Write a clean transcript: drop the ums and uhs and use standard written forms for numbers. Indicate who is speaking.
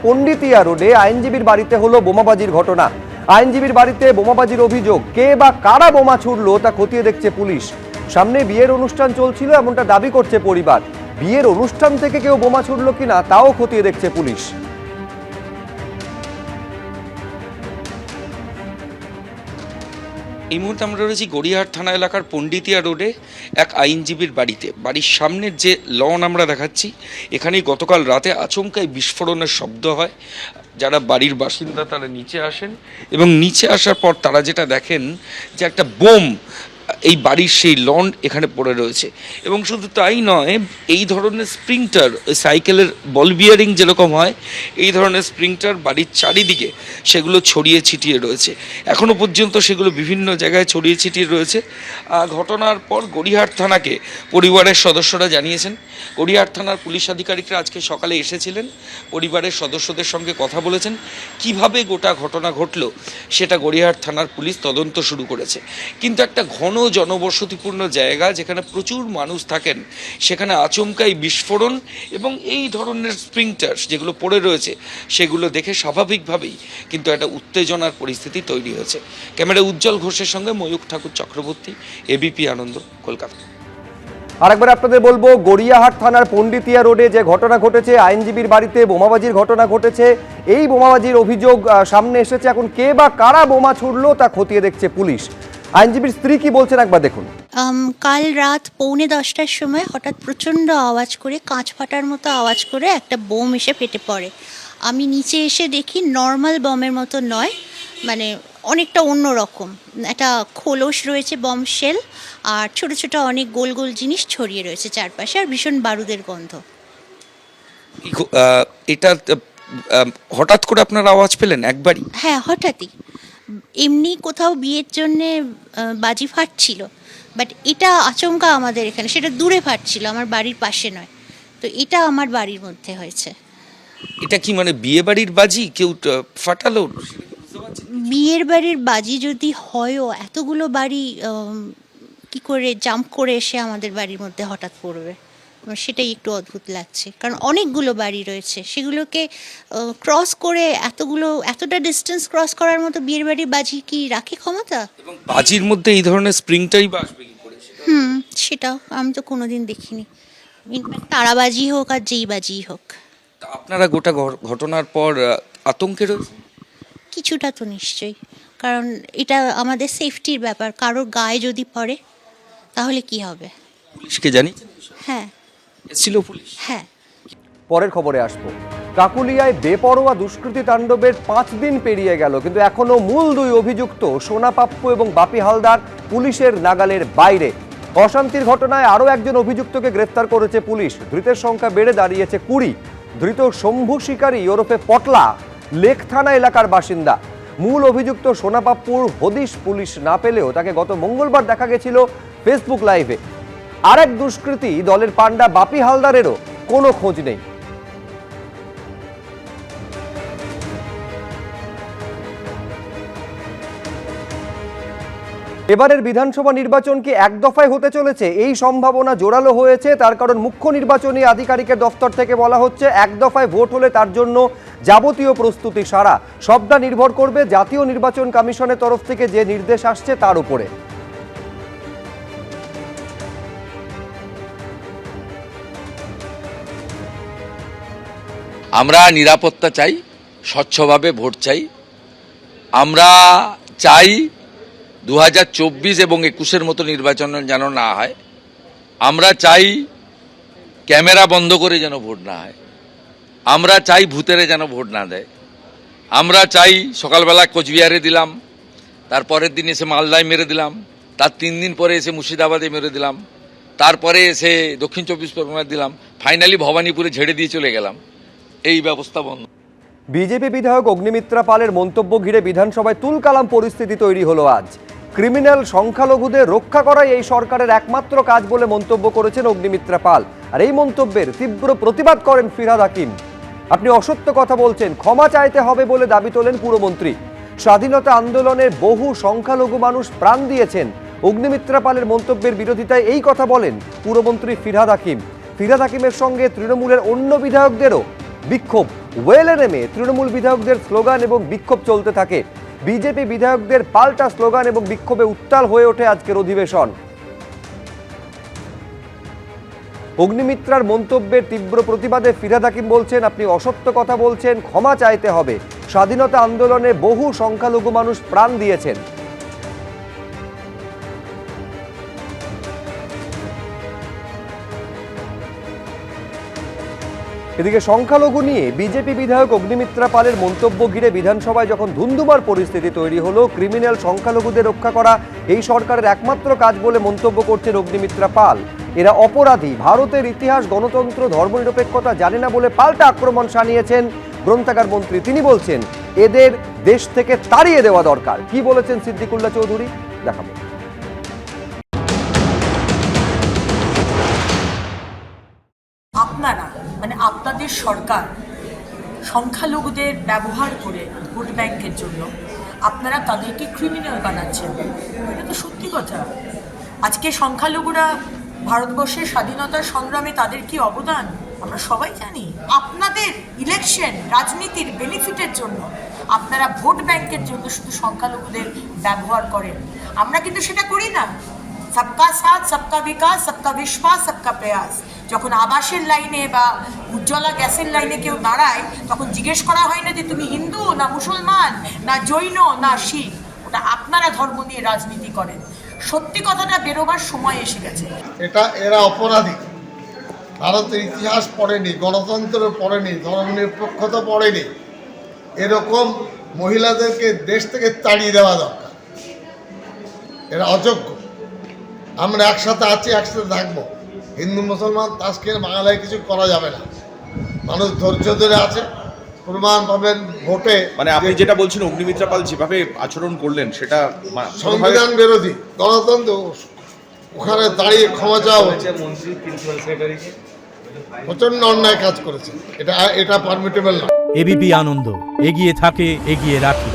Speaker 1: পণ্ডিতিয়া রোডে আইনজীবীর বাড়িতে হলো বোমাবাজির ঘটনা। আইনজীবীর বাড়িতে বোমাবাজির অভিযোগ, কে বা কারা বোমা ছুড়লো তা খতিয়ে দেখছে পুলিশ। সামনে বিয়ের অনুষ্ঠান চলছিল এমনটা দাবি করছে পরিবার। বিয়ের অনুষ্ঠান থেকে কেউ বোমা ছুড়লো কিনা তাও খতিয়ে দেখছে পুলিশ।
Speaker 2: এই মুহূর্তে আমরা রয়েছি গড়িয়াহাট থানা এলাকার পণ্ডিতিয়া রোডে এক আইনজীবীর বাড়িতে। বাড়ির সামনের যে লন আমরা দেখাচ্ছি, এখানেই গতকাল রাতে আচমকাই বিস্ফোরণের শব্দ হয়। যারা বাড়ির বাসিন্দা তারা নিচে আসেন এবং নিচে আসার পর তারা যেটা দেখেন যে একটা বোম এই বাড়ির সেই লন এখানে পড়ে রয়েছে। এবং শুধু তাই নয়, এই ধরনের স্প্রিংটার, ওই সাইকেলের বল বিয়ারিং যেরকম হয়, এই ধরনের স্প্রিংটার বাড়ির চারিদিকে সেগুলো ছড়িয়ে ছিটিয়ে রয়েছে। এখনও পর্যন্ত সেগুলো বিভিন্ন জায়গায় ছড়িয়ে ছিটিয়ে রয়েছে। ঘটনার পর গড়িয়াহাট থানাকে পরিবারের সদস্যরা জানিয়েছেন। গড়িয়াহাট থানার পুলিশ আধিকারিকরা আজকে সকালে এসেছিলেন, পরিবারের সদস্যদের সঙ্গে কথা বলেছেন। কিভাবে গোটা ঘটনা ঘটলো সেটা গড়িয়াহাট থানার পুলিশ তদন্ত শুরু করেছে। কিন্তু একটা ঘন জনবসতিপূর্ণ জায়গা, যেখানে প্রচুর মানুষ থাকেন, সেখানে আচমকাই বিস্ফোরণ এবং এই ধরনের স্প্রিংটার যেগুলো পড়ে রয়েছে সেগুলো দেখে স্বাভাবিকভাবেই কিন্তু একটা উত্তেজনার পরিস্থিতি তৈরি হয়েছে। ক্যামেরা উজ্জ্বল ঘোষের সঙ্গে ময়ূখ ঠাকুর চক্রবর্তী, এবিপি আনন্দ, কলকাতা।
Speaker 1: আরেকবার আপনাদের বলবো, গড়িয়াহাট থানার পণ্ডিতিয়া রোডে যে ঘটনা ঘটেছে, আইনজীবীর বাড়িতে বোমাবাজির ঘটনা ঘটেছে। এই বোমাবাজির অভিযোগ সামনে এসেছে। এখন কে বা কারা বোমা ছুড়লো তা খতিয়ে দেখছে পুলিশ। আইনজীবীর স্ত্রী কি বলছেন একবার দেখুন।
Speaker 3: কাল রাত 9:45টার সময় হঠাৎ প্রচণ্ড আওয়াজ করে, কাঁচ ফাটার মতো আওয়াজ করে একটা বোম এসে ফেটে পড়ে। আমি নিচে এসে দেখি নর্মাল বমের মতো নয়, মানে অনেকটা অন্য রকম একটা খোলস রয়েছে, বম শেল, আর ছোট ছোট অনেক গোল গোল জিনিস ছড়িয়ে রয়েছে চারপাশে, আর ভীষণ বারুদের গন্ধ।
Speaker 2: এটা হঠাৎ করে আপনারা আওয়াজ পেলেন একবারই?
Speaker 3: হ্যাঁ, হঠাৎই। এমনি কোথাও বিয়ের জন্যে বাজি ফাটছিল, বাট এটা আচমকা আমাদের এখানে, সেটা দূরে ফাটছিল, আমার বাড়ির পাশে নয়। তো এটা আমার বাড়ির মধ্যে হয়েছে।
Speaker 2: এটা কি মানে বিয়ে বাড়ির বাজি কেউ ফাটালো?
Speaker 3: বিয়ের বাড়ির বাজি যদি হয়ও, এতগুলো বাড়ি কি করে জাম্প করে এসে আমাদের বাড়ির মধ্যে হঠাৎ পড়বে, সেটাই একটু অদ্ভুত লাগছে। কারণ অনেকগুলো বাড়ি রয়েছে, সেগুলোকে ক্রস করে এতটা ডিস্টেন্স ক্রস করার মতো বিয়ের বাড়ির বাজি কি রাখে ক্ষমতা?
Speaker 2: এবং বাজির মধ্যে এই ধরনের স্প্রিংটাই বা আসবে কি করে?
Speaker 3: সেটা আমি তো কোনোদিন দেখিনি। ইনফ্যাক্ট তারাবাজি হোক আর যেই বাজি হোক।
Speaker 2: তা আপনারা গোটা ঘটনার পর আতঙ্কে রয়েছে?
Speaker 3: কিছুটা তো নিশ্চয়ই, কারণ এটা আমাদের সেফটির ব্যাপার। কারোর গায়ে যদি পড়ে তাহলে কি হবে?
Speaker 2: পুলিশকে জানিয়েছেন?
Speaker 3: হ্যাঁ।
Speaker 2: এসেছিল পুলিশ?
Speaker 3: হ্যাঁ।
Speaker 1: পরের খবরে আসবো। কাকুলিয়ায় বেপরোয়া দুষ্কৃতী তাণ্ডবের 5 দিন পেরিয়ে গেল, কিন্তু এখনো মূল দুই অভিযুক্ত সোনা পাপ্পু এবং বাপি হালদার পুলিশের নাগালের বাইরে। অশান্তির ঘটনায় আরও একজন অভিযুক্তকে গ্রেফতার করেছে পুলিশ। ধৃতের সংখ্যা বেড়ে দাঁড়িয়েছে 20। ধৃত শম্ভু শিকারী ওরফে পটলা লেক থানা এলাকার বাসিন্দা। মূল অভিযুক্ত সোনা পাপ্পুর হদিশ পুলিশ না পেলেও তাকে গত মঙ্গলবার দেখা গেছিল ফেসবুক লাইভে। আরেক দুষ্কৃতী দলের পান্ডা বাপি হালদারেরও কোনো খোঁজ নেই। এবারের বিধানসভা নির্বাচন কি এক দফায় হতে চলেছে? এই সম্ভাবনা জোরালো হয়েছে। তার কারণ মুখ্য নির্বাচনী আধিকারিকের দফতর থেকে বলা হচ্ছে, এক দফায় ভোট হলে তার জন্য যাবতীয় প্রস্তুতি সারা। সবটা নির্ভর করবে জাতীয় নির্বাচন কমিশনের তরফ থেকে যে নির্দেশ আসছে তার উপরে।
Speaker 4: আমরা নিরাপত্তা চাই, স্বচ্ছভাবে ভোট চাই। আমরা চাই 2024 এবং 21-এর মতো নির্বাচন যেন না হয়। আমরা চাই ক্যামেরা বন্ধ করে যেন ভোট না হয়। আমরা চাই ভূতেরে যেন ভোট না দেয়। আমরা চাই সকালবেলা কোচবিহারে দিলাম, তারপরের দিন এসে মালদায় মেরে দিলাম, তার 3 দিন পরে এসে মুর্শিদাবাদে মেরে দিলাম, তারপরে এসে দক্ষিণ 24 পরগনায় দিলাম, ফাইনালি ভবানীপুরে ঝেড়ে দিয়ে চলে গেলাম। এই ব্যবস্থা বন্ধ।
Speaker 1: বিজেপি বিধায়ক অগ্নিমিত্রা পালের মন্তব্য ঘিরে বিধানসভায় তুলকালাম পরিস্থিতি তৈরি হলো আজ। ক্রিমিনাল সংখ্যালঘুদের রক্ষা করাই এই সরকারের একমাত্র কাজ বলে মন্তব্য করেছেন অগ্নিমিত্রা পাল। আর এই মন্তব্যের তীব্র প্রতিবাদ করেন ফিরহাদ হাকিম। আপনি অসত্য কথা বলছেন, ক্ষমা চাইতে হবে বলে দাবি তোলেন পুরমন্ত্রী। স্বাধীনতা আন্দোলনে বহু সংখ্যালঘু মানুষ প্রাণ দিয়েছেন। অগ্নিমিত্রা পালের মন্তব্যের বিরোধিতায় এই কথা বলেন পুরমন্ত্রী ফিরহাদ হাকিম। ফিরহাদ হাকিমের সঙ্গে তৃণমূলের অন্য বিধায়কদেরও বিক্ষোভ। ওয়েলে নেমে তৃণমূল বিধায়কদের স্লোগান এবং বিক্ষোভ চলতে থাকে। বিজেপি বিধায়কদের পাল্টা স্লোগান এবং বিক্ষোভে উত্তাল হয়ে ওঠে আজকের অধিবেশন। অগ্নিমিত্রার মন্তব্যের তীব্র প্রতিবাদে ফিরহাদ হাকিম বলছেন, আপনি অসত্য কথা বলছেন, ক্ষমা চাইতে হবে। স্বাধীনতা আন্দোলনে বহু সংখ্যালঘু মানুষ প্রাণ দিয়েছেন। এদিকে সংখ্যালঘু নিয়ে বিজেপি বিধায়ক অগ্নিমিত্রা পালের মন্তব্য ঘিরে বিধানসভায় যখন ধুন্ধুমার পরিস্থিতি তৈরি হলো, ক্রিমিনাল সংখ্যালঘুদের রক্ষা করা এই সরকারের একমাত্র কাজ বলে মন্তব্য করছেন অগ্নিমিত্রা পাল। এরা অপরাধী, ভারতের ইতিহাস, গণতন্ত্র, ধর্মনিরপেক্ষতা জানে না বলে পাল্টা আক্রমণ শানিয়েছেন গ্রন্থাগার মন্ত্রী। তিনি বলছেন এদের দেশ থেকে তাড়িয়ে দেওয়া দরকার। কি বলেছেন সিদ্দিকুল্লাহ চৌধুরী, দেখাবো।
Speaker 5: আপনারা মানে আপনাদের সরকার সংখ্যালঘুদের ব্যবহার করে ভোট ব্যাংকের জন্য আপনারা তাদেরকে ক্রিমিনাল বানাচ্ছেন। এটা তো সত্যি কথা। আজকে সংখ্যালঘুরা ভারতবর্ষের স্বাধীনতার সংগ্রামে তাদের কি অবদান আমরা সবাই জানি। আপনাদের ইলেকশন রাজনীতির বেনিফিটের জন্য আপনারা ভোট ব্যাংকের জন্য শুধু সংখ্যালঘুদের ব্যবহার করেন। আমরা কিন্তু সেটা করি না। সবকা সাথ, সবকা বিকাশ, সবকা বিশ্বাস, সবকা প্রয়াস। যখন আবাসের লাইনে বা উজ্জ্বলা গ্যাসের লাইনে কেউ দাঁড়ায়, তখন জিজ্ঞেস করা হয় না যে তুমি হিন্দু না মুসলমান না জৈন না শিখ। ওটা আপনারা ধর্ম নিয়ে রাজনীতি করেন। সত্যি কথাটা বেরোবার সময় এসে গেছে।
Speaker 6: এরা অপরাধী। ভারতের ইতিহাস পড়েনি, গণতন্ত্র পড়েনি, ধর্মনিরপেক্ষতা পড়েনি। এরকম মহিলাদেরকে দেশ থেকে তাড়িয়ে দেওয়া দরকার। এরা অযোগ্য। আমরা একসাথে আছি, একসাথে থাকবো। হিন্দু মুসলমান আজকে বাংলায় কিছু করা যাবে না। মানুষ ধৈর্য ধরে আছে, প্রমাণ পাবেন ভোটে।
Speaker 7: মানে আপনি যেটা বলছেন অগ্নিমিত্রা পাল যেভাবে আচরণ করলেন সেটা
Speaker 6: সংবিধান বিরোধী, গণতন্ত্র। ওখানে দাঁড়িয়ে ক্ষমা চাওয়া হচ্ছে। প্রচন্ড অন্যায় কাজ করেছে। এটা পারমিটেবল না।
Speaker 8: এবিপি আনন্দ, এগিয়ে থাকে, এগিয়ে রাখে।